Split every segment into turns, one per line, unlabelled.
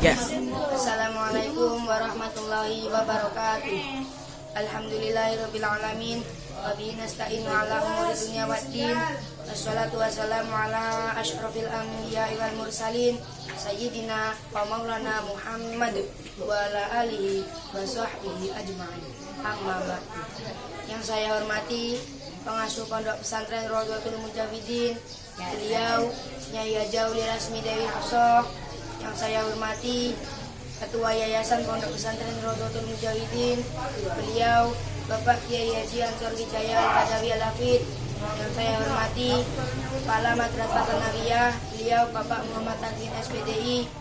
3.
Assalamualaikum warahmatullahi wabarakatuh. Alhamdulillahirabbil alamin wa bihi nasta'inu ala umuri dunya waddin. Wassalatu wassalamu ala asyrafil anbiya'i wal mursalin sayyidina wa maulana Muhammad wa ala alihi wa sahbihi ajma'in. Amma ba'du. Yang saya hormati pengasuh Pondok Pesantren Rodotul Mujahidin, beliau Nyai Haja Uli Rasmi Dewi Hafsah. Yang saya hormati Ketua Yayasan Pondok Pesantren Rodotul Mujahidin, beliau Bapak Kiai Haji Ansor Wijaya Al-Badawi Al-Hafid. Yang saya hormati Kepala Madrasah Tsanawiyah, beliau Bapak Muhammad Taqin SPDI.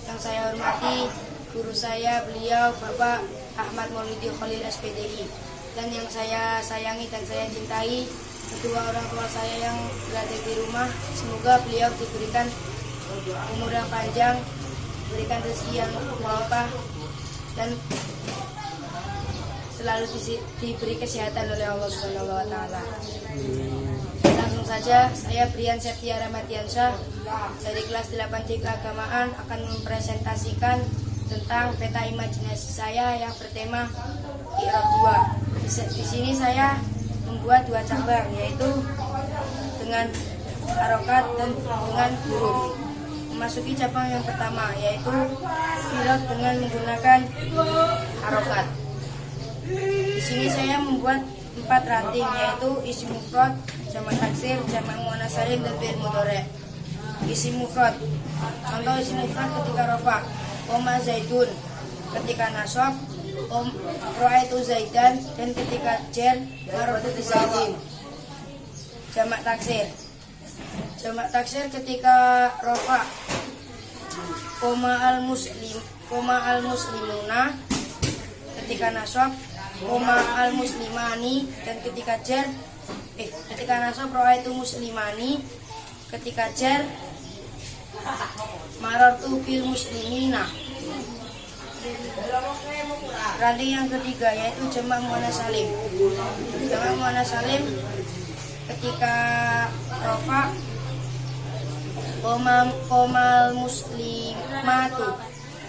Yang saya hormati guru saya, beliau Bapak Ahmad Maulidi Khalil SPDI. Dan yang saya sayangi dan saya cintai kedua orang tua saya yang berada di rumah, semoga beliau diberikan umur yang panjang, diberikan rezeki yang melimpah, dan selalu diberi kesehatan oleh Allah Subhanahu wa taala. Langsung saja, saya Brian Septia Ramadiansyah dari kelas 8C Keagamaan akan mempresentasikan tentang peta imajinasi saya yang bertema I'rab 2. Di sini saya membuat 2 cabang, yaitu dengan harokat dan dengan huruf. Memasuki cabang yang pertama, yaitu i'rab dengan menggunakan harokat. Di sini saya membuat 4 ranting, yaitu isim mufrad, jamak taksir, jamak muannats salim, dan fi'il mudhari'. Isim mufrad. Contoh isim mufrad ketika rafa, Oma Zaidun. Ketika nasab, Ra'aitu Zaidan, dan ketika jar, marartu bi Zaidin. Jamak taksir. Jamak taksir ketika rafa, Koma al-muslimuna. Ketika nasab, Koma al-muslimani, dan ketika jar, ketika nasab Ra'aitu muslimani. Ketika jar, marartu bil muslimina. Ranting yang ketiga, yaitu jamak muannats salim. Jamak muannats salim ketika rafa, Qomal muslimatu.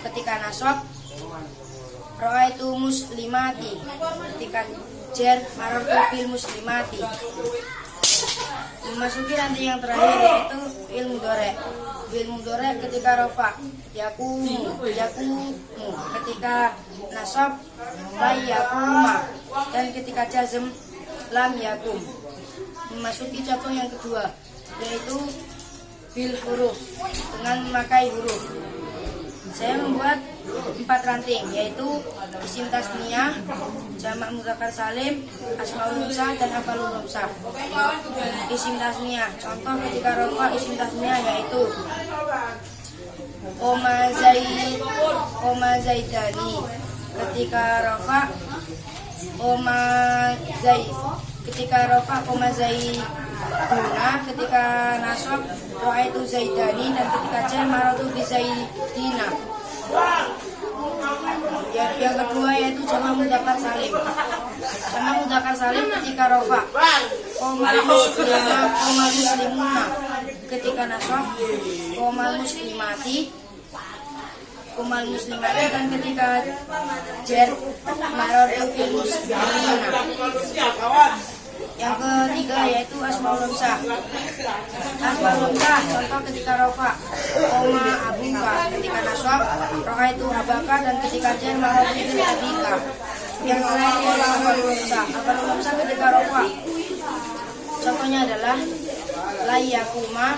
Ketika nasab, Ra'aitu muslimati. Ketika jar, marartu bil muslimati. Memasuki ranting yang terakhir, yaitu fi'il mudhari'. Fi'il mudhari' ketika rafa, yakumu. Ketika nasab, la yakuma, dan ketika jazm, lam yakum. Memasuki cabang yang kedua, yaitu bil huruf, dengan memakai huruf. Saya membuat 4 ranting, yaitu isim tasniyah, jamak mudzakkar salim, asmaul husna, dan af'alul khamsah. Isim tasniyah, contoh ketika rafa isim tasniyah, yaitu Oma Zaidani. Ketika rafa, Oma Zaiduna. Ketika nasab, Ra'aitu Zaidani, dan ketika jar, marartu bi Zaidina. Yang kedua, yaitu jamak mudzakkar salim. Jamak mudzakkar salim ketika rafa, Qomal muslimuna. Ketika nasab, Qomal muslimati. Dan ketika jar, marartu bil muslimina. Yang ketiga, yaitu asmaul husna. Asmaul husna, contoh ketika rafa, Oma abuka. Ketika nasab, Ra'aitu abaka, dan ketika jar, marartu bil abika. Yang terakhir, yaitu af'alul khamsah. Af'alul khamsah ketika rafa, contohnya adalah la yakuma.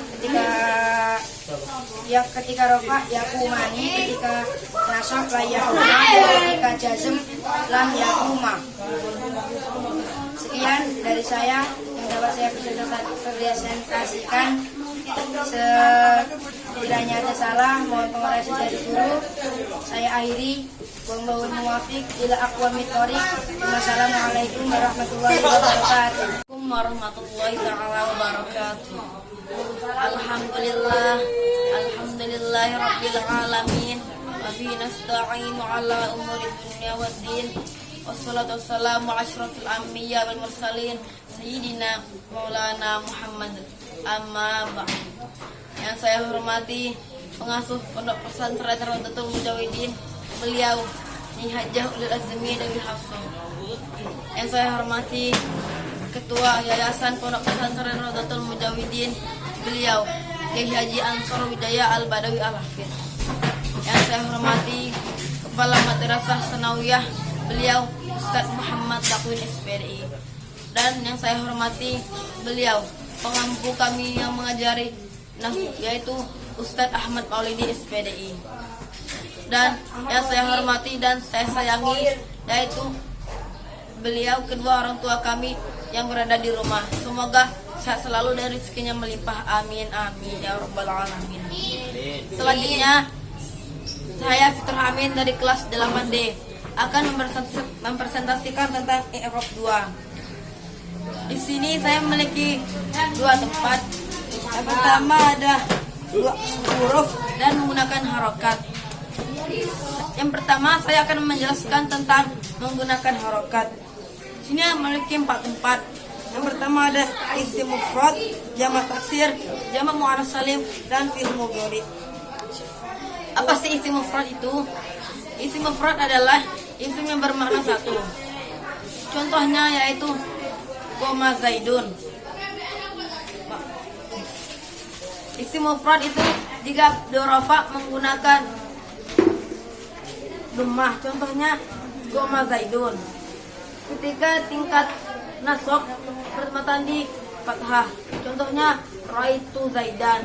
Ketika rafa, yakumani. Ketika nasab, la yakuma, dan ketika jazm, lam yakuma. Sekian dari saya yang dapat saya presentasikan. Sekiranya ada salah, mohon pengoreksi dari guru. Saya akhiri. Wallahul muwaffiq ila aqwamit thoriq. Wassalamualaikum warahmatullahi wabarakatuh.
Warahmatullahi ta'ala wabarakatuh. Alhamdulillahi rabbil alamin. Wa bihi nasta'inu ala umuri dunya waddin. Wassalatu wassalamu asyrafil anbiya wal mursalin sayyidina maulana Muhammad. Amma ba'd. Yang saya hormati pengasuh Pondok Pesantren Rodatul Mujawidin, beliau Nyi Hajah Ulil Azmi Dewi Hafsah. Yang saya hormati Ketua Yayasan Pondok Pesantren Rodatul Mujawidin, beliau Kiai Haji Ansor Wijaya Al-Badawi Al-Hafidh. Yang saya hormati Kepala Madrasah Sanawiyah, beliau Ustadz Muhammad Takwin SPDI. Dan yang saya hormati beliau pengampu kami yang mengajari yaitu Ustadz Ahmad Maulidi SPDI. Dan yang saya hormati dan saya sayangi yaitu beliau kedua orang tua kami yang berada di rumah. Semoga sehat selalu dan rezekinya melimpah. Amin amin ya rabbal alamin. Selanjutnya saya Fitur Amin dari kelas 8D akan mempresentasikan tentang i'rab 2. Di sini saya memiliki dua tempat. Yang pertama ada dua huruf dan menggunakan harokat. Yang pertama saya akan menjelaskan tentang menggunakan harokat. Di sini memiliki 4 tempat. Yang pertama ada isim mufrad, jamak taksir, jamak muannats salim, dan fi'il mudhari. Apa sih isim mufrad itu? Isim mufrad adalah isim yang bermakna satu. Contohnya yaitu koma Zaidun. Isim mufrad itu jika dirafa menggunakan dhammah. Contohnya koma Zaidun. Ketika tingkat nasab pertama tadi fathah. Contohnya raitu Zaidan.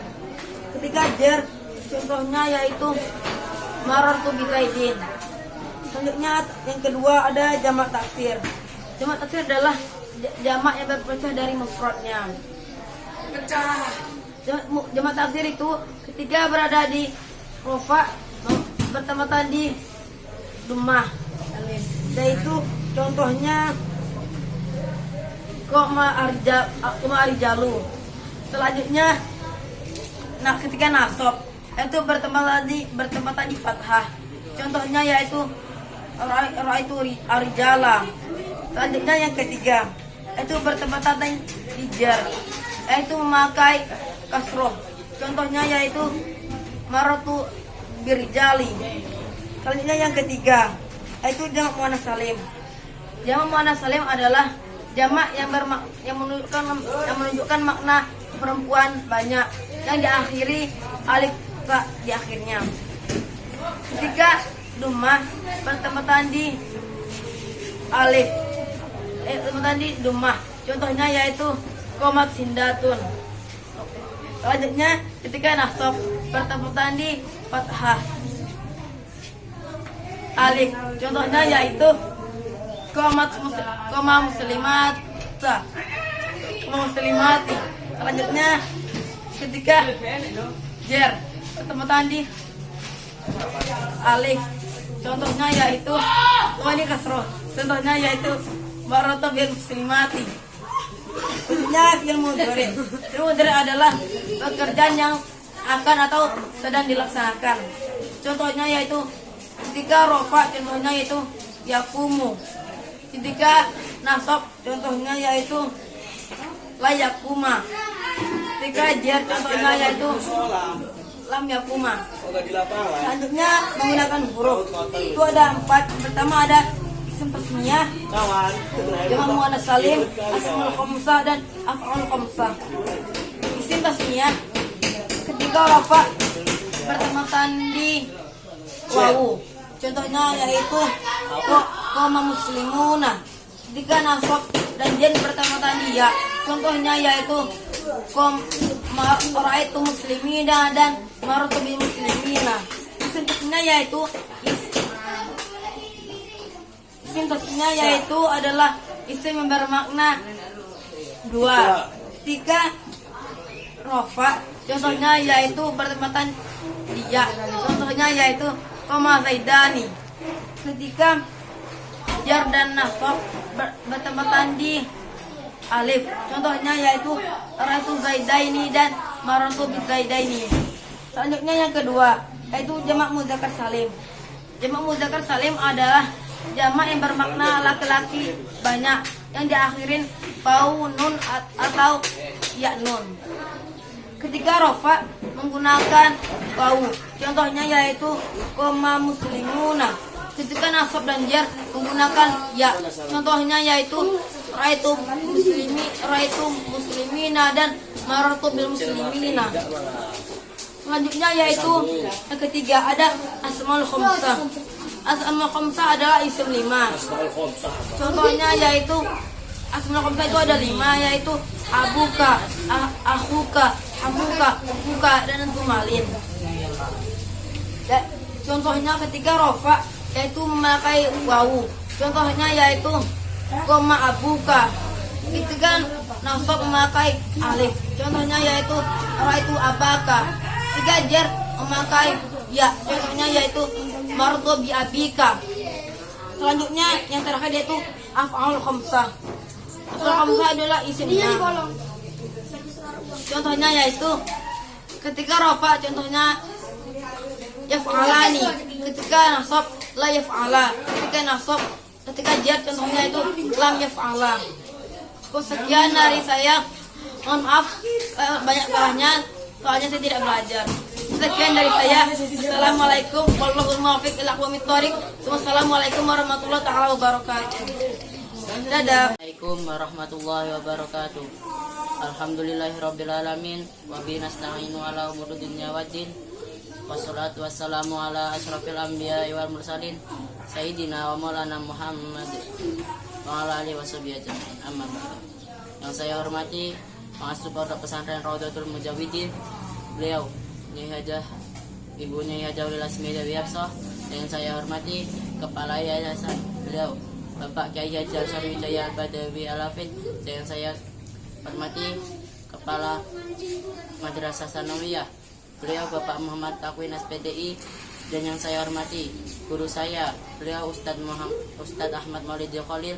Ketika jar contohnya yaitu marartu bi Zaidin. Selanjutnya yang kedua ada jamak taksir. Jamak taksir adalah jamak yang berpecah dari mufradnya. Jamak taksir itu ketika berada di rofa bertemu tadi dhammah. Yaitu contohnya koma arijalu. Selanjutnya ketika nasab itu bertempat tadi fathah. Contohnya yaitu raitu arijala. Selanjutnya yang ketiga itu bertempat tadi di jar, yaitu memakai kasroh. Contohnya yaitu maratu birijali. Selanjutnya yang ketiga yaitu jamak muannats salim. Jamak muannats salim adalah jamak yang menunjukkan makna perempuan banyak yang diakhiri alif ta di akhirnya. Ketika dhammah bertempatan di alif bertempatan di dhammah. Contohnya yaitu qomat sindatun. Selanjutnya ketika nasab bertempatan di fathah alif. Contohnya yaitu koma muslimat. Selanjutnya ketika jar bertemu tadi alif. Contohnya yaitu ini kasroh. Contohnya yaitu marata bil muslimati. Contohnya fi'il mudhari. Fi'il mudhari adalah pekerjaan yang akan atau sedang dilaksanakan. Contohnya yaitu ketika rofa, contohnya yaitu yakumu. Ketika nasab, contohnya yaitu layakuma. Ketika jar, contohnya yaitu lam yakuma. Selanjutnya menggunakan huruf. Itu ada 4. Pertama ada isim tasniyah, jamak muannats salim, asmaul khamsah, dan af'al khamsah. Isim tasniyah ketika rafa bertempatan di wawu. Contohnya yaitu koma muslimuna. Ketika nasab dan jan bertempatan di ya. Contohnya yaitu ra'aitu muslimina dan marartu bil muslimina. Isim tasniyah yaitu adalah isim yang bermakna 2. Ketika rafa contohnya yaitu bertempatan di ya. Contohnya yaitu koma Zaidani. Ketika jar dan nasab bertempatan di alif. Contohnya yaitu raitu Zaidaini dan marartu bi Zaidaini. Selanjutnya yang kedua yaitu jamak mudzakkar salim. Jamak mudzakkar salim adalah jamak yang bermakna laki-laki banyak yang diakhirin pau nun atau ya nun. Ketika rofa menggunakan wawu, contohnya yaitu koma muslimuna. Ketika nasab dan jar menggunakan ya, contohnya yaitu raitu muslimina dan marartu bil muslimina. Selanjutnya yaitu yang ketiga ada asmaul khamsah. Asmaul khamsah adalah isim 5. Contohnya yaitu asmaul khamsah itu ada 5, yaitu abuka, akhuka, amuka, ufuka, dan tumalin. Contohnya ketika rofa yaitu memakai wawu. Contohnya yaitu koma abuka. Ketika nasab memakai alif. Contohnya yaitu raitu abaka. Ketika jar memakai ya. Contohnya yaitu marto bi abika. Selanjutnya yang terakhir yaitu af'al khamsah. Af'al khamsah adalah isimnya. Contohnya yaitu ketika rofa, contohnya yaf'alani. Ketika nasab la yaf'ala. Ketika jar contohnya itu lam yaf'ala. Sekian dari saya. Mohon maaf banyak salahnya, soalnya saya tidak belajar. Sekian dari saya. Assalamualaikum warahmatullahi wabarakatuh. Wassalamualaikum warahmatullahi wabarakatuh. Dadah.
Assalamualaikum warahmatullahi wabarakatuh. Alhamdulillahirrabbilalamin. Wabihi nasta'inu ala umuri dunya waddin. Wassalatu wassalamu ala asrafil anbiya wal mursalin Sayyidina wa maulana Muhammad wa ala alihi washabihi ajma'in. Amma ba'du. Yang saya hormati pengasuh Pondok Pesantren Raudhatul Mujawidin, beliau Nyai Hajah, Ibu Nyai Hajah Ulil Asmi Dewi Hafsah. Dan saya hormati Kepala Yayasan beliau Bapak Kyai Haji Sarwijaya Badawi Alafid. Dan saya hormati Kepala Madrasah Sanawiyah beliau Bapak Muhammad Takwin SPDI. Dan yang saya hormati guru saya beliau Ustadz Ahmad Maulidi Khalil.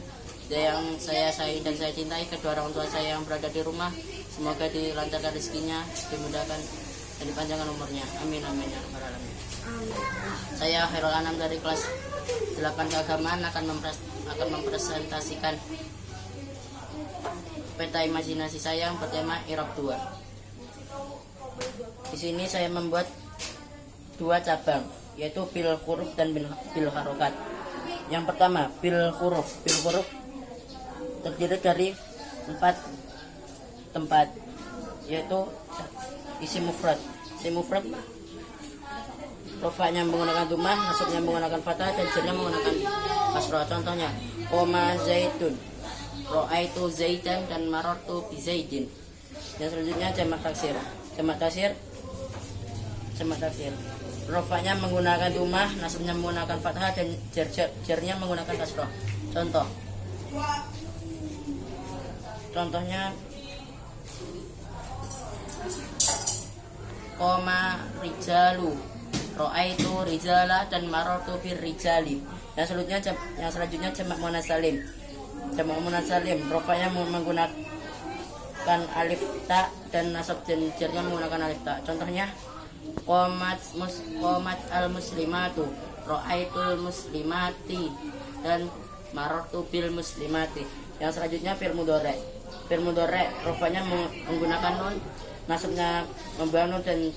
Dan yang saya sayangi dan saya cintai kedua orang tua saya yang berada di rumah, semoga dilancarkan rezekinya, dimudahkan dan dipanjangkan umurnya, amin amin ya rabbal alamin. Saya Khairul Anam dari kelas 8 keagamaan akan mempresentasikan peta imajinasi saya yang bertema I'rab 2. Di sini saya membuat 2 cabang, yaitu bil huruf dan bil harokat. Yang pertama bil huruf. Bil huruf terdiri dari 4 tempat, yaitu isim mufrad. Isim mufrad rofanya menggunakan dhammah, nasabnya menggunakan fathah, dan jarnya menggunakan kasrah. Contohnya koma zaitun, ro'aitu zaitan, dan marartu bi zaidin. Dan selanjutnya jamak taksir. Jamak taksir rofanya menggunakan dhammah, nasabnya menggunakan fathah, dan jarnya menggunakan kasrah. Contohnya koma rijalu, ro'aitu rijala, dan marartu bir rijali. Dan yang selanjutnya jamak muannas salim. Jamak muannas salim rofanya menggunakan alif ta, dan nasab dan jarnya menggunakan alif ta. Contohnya qomat al muslimatu, ro'aitul muslimati, dan marartu bil muslimati. Yang selanjutnya fil mudhari. Fil mudhari rofanya menggunakan nun, nasabnya membawa nun, dan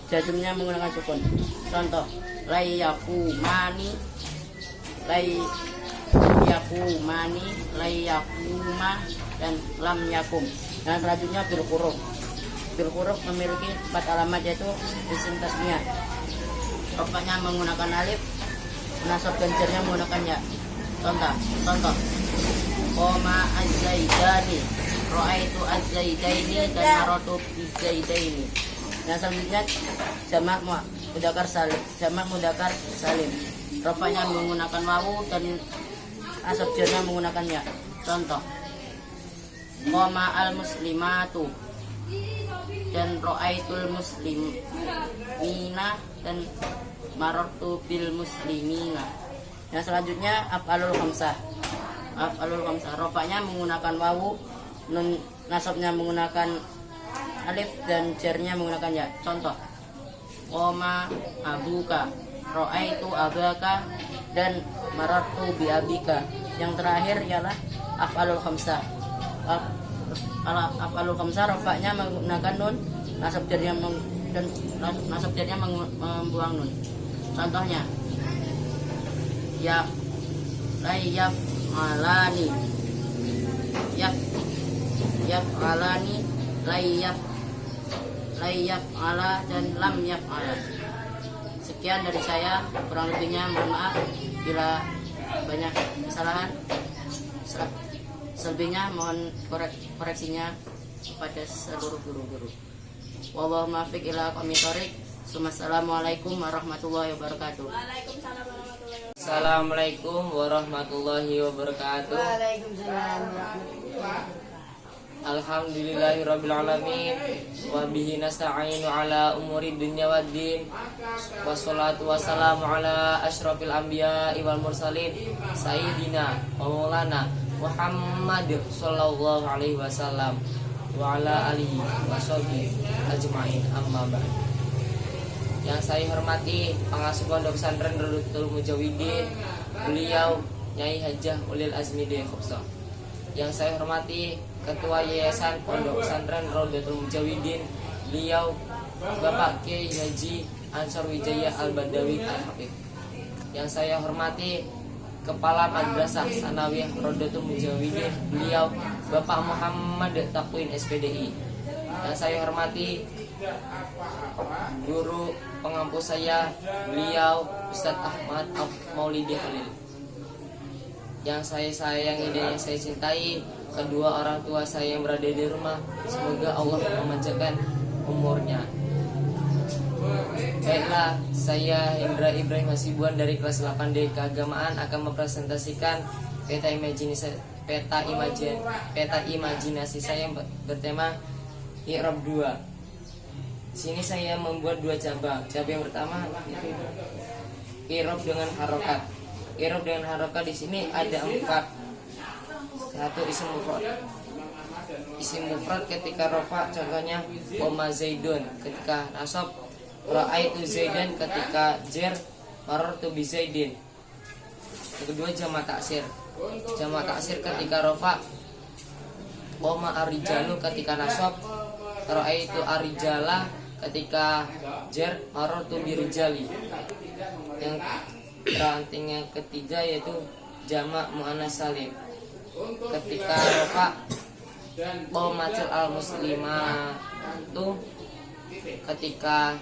jazmnya menggunakan sukun. Contoh layyakumani, layyakuma, dan lam yakum. Yang selanjutnya bil huruf. Bil huruf memiliki 4 alamat, yaitu isim tasmiyah. Rofanya menggunakan alif, nasab dan jarnya menggunakan ya. Contoh koma az-zaidani, ro'aitu az-zaidaini, dan marartu biz-zaidaini. Yang selanjutnya jamak mudzakkar salim. Rofanya menggunakan wawu, dan nasab jarnya menggunakan ya. Contoh koma al-muslimatu, dan ro'aitul muslimina, dan marartu bil muslimina. Yang selanjutnya af'alul khamsah. Rofanya menggunakan wawu, nun nasabnya menggunakan alif, dan jarnya menggunakan ya. Contoh koma abuka, ro'aitu abaka, dan marartu bi abika. Yang terakhir ialah af'alul khamsah. Af'alul khamsah rofanya menggunakan nun, nasab jarnya membuang nun. Contohnya ya layaf alani alani layaf ala dan lam yaf ala. Sekian dari saya, kurang lebihnya mohon maaf bila banyak kesalahan. Selebihnya mohon koreksinya kepada seluruh guru-guru. Wallahu muwaffiq ila aqwamit thoriq. Assalamualaikum warahmatullahi wabarakatuh.
Assalamualaikum warahmatullahi wabarakatuh.
Waalaikumsalam warahmatullahi wabarakatuh.
Alhamdulillahirabbil alamin wa bihi nasta'inu ala umuri dunya waddin. Wassalatu wassalamu ala asyrafil anbiya'i wal mursalin sayyidina wa maulana Muhammad sallallahu alaihi wasallam wa ala alihi washabihi ajmain, amma ba'd. Yang saya hormati pengasuh Pondok Pesantren Rodatul Mujawidin, beliau Nyai Hajah Ulil Azmi D. Khopsah. Yang saya hormati Ketua Yayasan Pondok Pesantren Rodatul Mujawidin, beliau Bapak Kiai Haji Ansor Wijaya Al-Badawi Al-Habib. Yang saya hormati Kepala Madrasah Sanawiyah Rodatul Mujawidin, beliau Bapak Muhammad Taqwin SPDI. Yang saya hormati guru pengampu saya, beliau Ustadz Ahmad Maulidi Khalil. Yang saya sayangi dan yang saya cintai kedua orang tua saya yang berada di rumah, semoga Allah memanjangkan umurnya. Baiklah, saya Indra Ibrahim Hasibuan dari kelas 8D Keagamaan akan mempresentasikan peta imajinasi saya yang bertema I'rab 2. Sini saya membuat dua cabang. Cabang yang pertama itu i'rab dengan harokat. I'rab dengan harokat di sini ada 4. Satu isim mufrad. Isim mufrad ketika rafa, contohnya Oma Zaidun ketika nasab, Ra'aitu Zaidan ketika jar, marartu bi Zaidin. Yang kedua jamak taksir. Jamak taksir ketika rafa, Oma Arijalu ketika nasab, Ra'aitu Arijala ketika jar, marartu bi Rijali. Yang ranting yang ketiga yaitu jamak muannas salim. Ketika rafa, Qomatil al muslimatu ketika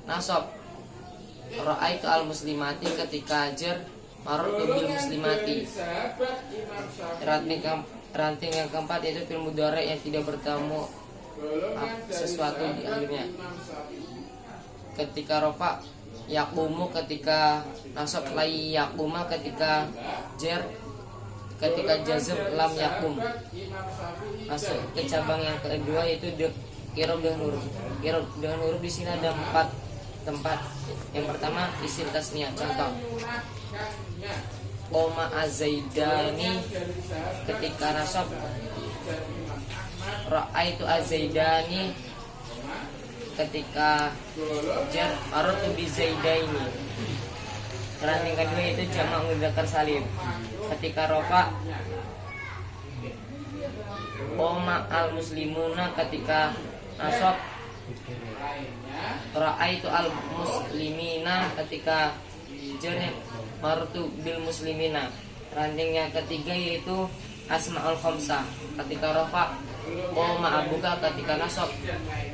nasab, Ra'aitu al muslimati ketika jar, marartu bil muslimati. Ranting yang keempat yaitu fi'il mudhari yang tidak bertemu sesuatu di akhirnya. Ketika rafa, yaqumu ketika nasab, lai yaquma ketika jar, ketika jazm lam yaqum. Masuk ke cabang yang kedua yaitu i'rab dengan huruf. I'rab dengan huruf di sini ada 4 tempat. Yang pertama isim tasniyah, contoh Qoma azaidani ketika nasab, Ra'aitu azaidani ketika jar, marartu bi zaidaini. Ranting kedua yaitu jamak mudzakkar salim. Ketika rafa, Qoma al muslimuna ketika nasab, Ra'aitu al muslimina ketika jar, marartu bil muslimina. Ranting yang ketiga yaitu asmaul khamsah. Ketika rafa, Qoma abuka ketika nasab,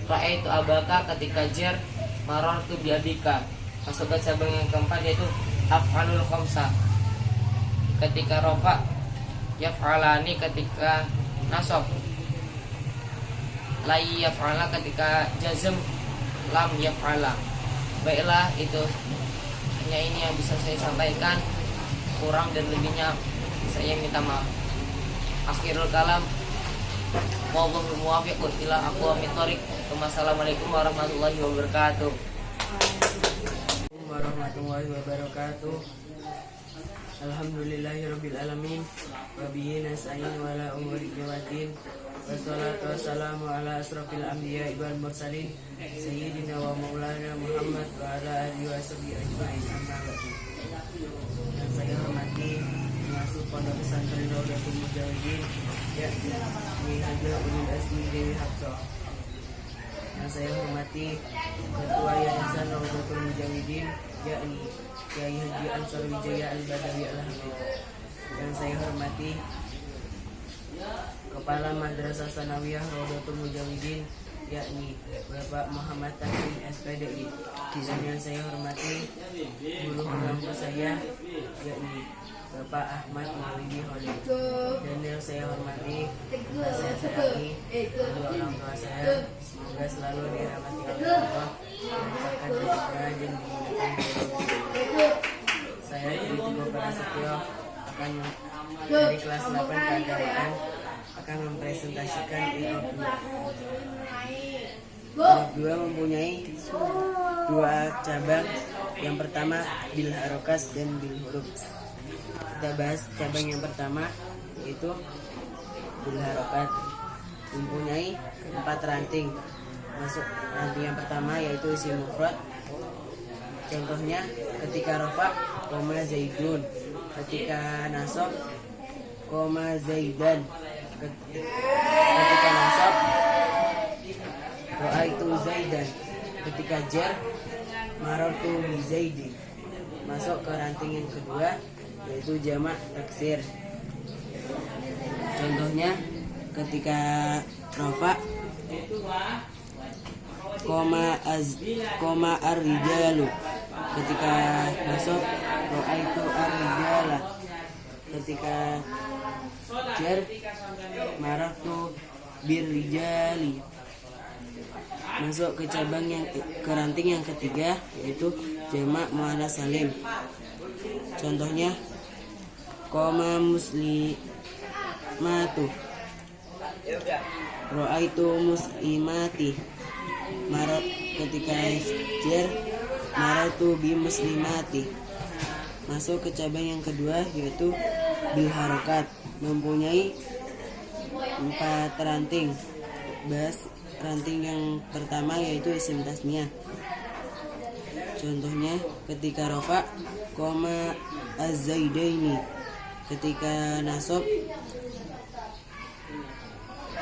Ra'aitu abaka ketika jar, marartu bi abika. Masuk ke cabang yang keempat yaitu af'alul khamsah. Ketika rafa, yaf'alani ketika nasab, la yaf'ala ketika jazm, lam yaf'ala. Baiklah, itu hanya ini yang bisa saya sampaikan. Kurang dan lebihnya saya minta maaf. Akhirul kalam, wallahu muwaffiq ila aqwamit thoriq. Wassalamualaikum warahmatullahi wabarakatuh.
Warahmatullahi wabarakatuh. Alhamdulillahirabbil alamin wa bihi nasta'inu ala umuri waddin. Wassalatu wassalamu ala asrofil anbiya'i wal mursalin sayyidina wa maulana Muhammad wa ala alihi washabihi ajmain, amma ba'du. Yang saya hormati pengasuh Pondok Pesantren Rodatul Mujawidin, yakni Nyai Hajah Ulil Azmi Dewi Khopsah.
Yang saya hormati Ketua Yayasan Rawdatul Mujawidin, yakni Kiai Haji Ansor Wijaya Al-Badawi Al-Habib. Yang saya hormati Kepala Madrasah Sanawiyah Rawdatul Mujawidin, yakni Bapak Muhammad Tahsin SPDI. Dan yang saya hormati guru pengampu saya, yakni Bapak Ahmad Maulidi Khalid. Dan yang saya hormati, saya sayangi kedua orang tua saya, semoga selalu dirahmati Allah, dilancarkan rezekinya dan dimudahkan rezeki. Saya Tito Prasetyo akan dari kelas 8 keagamaan akan mempresentasikan Irob 2. Irob 2 mempunyai dua cabang. Yang pertama bil harokat dan bil huruf. Kita bahas cabang yang pertama, yaitu bil harokat. Mempunyai 4 ranting. Masuk ranting yang pertama yaitu isim mufrad. Contohnya ketika rafa koma zaidun, ketika nasab koma zaidan, ketika nasab ra'aitu zaidan, ketika jar marartu bi zaidin. Masuk ke ranting yang kedua yaitu jamak taksir. Contohnya ketika rafa koma ar-rijalu, ketika nasab ra'aitu ar-rijala, ketika jar marartu bir-rijali. Masuk ke cabang yang ke ranting yang ketiga yaitu jamak muannas salim. Contohnya koma muslimatu, ra'aitu muslimati. Ketika jar marartu bi muslimati. Masuk ke cabang yang kedua yaitu bil harokat. Mempunyai 4 ranting. Bahas ranting yang pertama yaitu isim tasniyah. Contohnya ketika rafa koma az-zaidaini, ketika nasab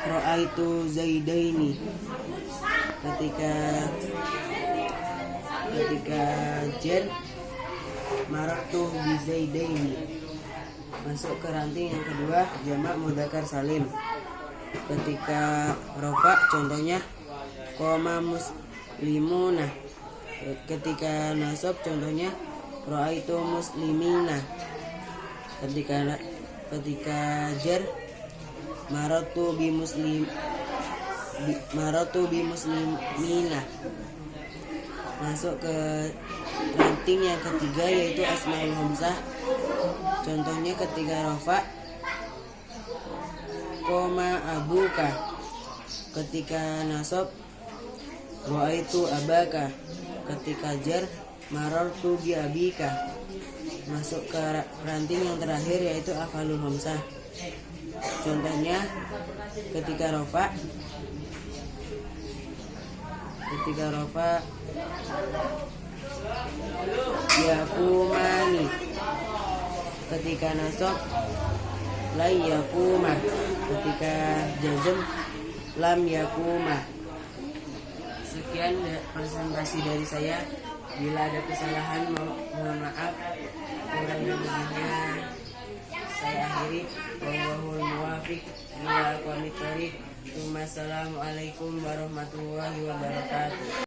ra'aitu zaidaini, ketika jar marartu bi zaidaini. Masuk ke ranting yang kedua jamak mudzakkar salim. Ketika rafa contohnya koma muslimuna, ketika nasab contohnya ra'aitu muslimina, ketika jar marartu bi muslimina. Masuk ke ranting yang ketiga yaitu asmaul hamzah. Contohnya ketika rafa koma abuka, ketika nasab ra'aitu abaka, ketika jar marartu bi abika. Masuk ke ranting yang terakhir yaitu afalul hamzah. Contohnya ketika rafa yakumani, ketika nasab la yakuma, ketika jazm lam yakuma. Sekian presentasi dari saya. Bila ada kesalahan mohon maaf. Kurang lebihnya saya akhiri. Wallahul muwaffiq ila aqwamit thoriq. Wassalamualaikum warahmatullahi wabarakatuh.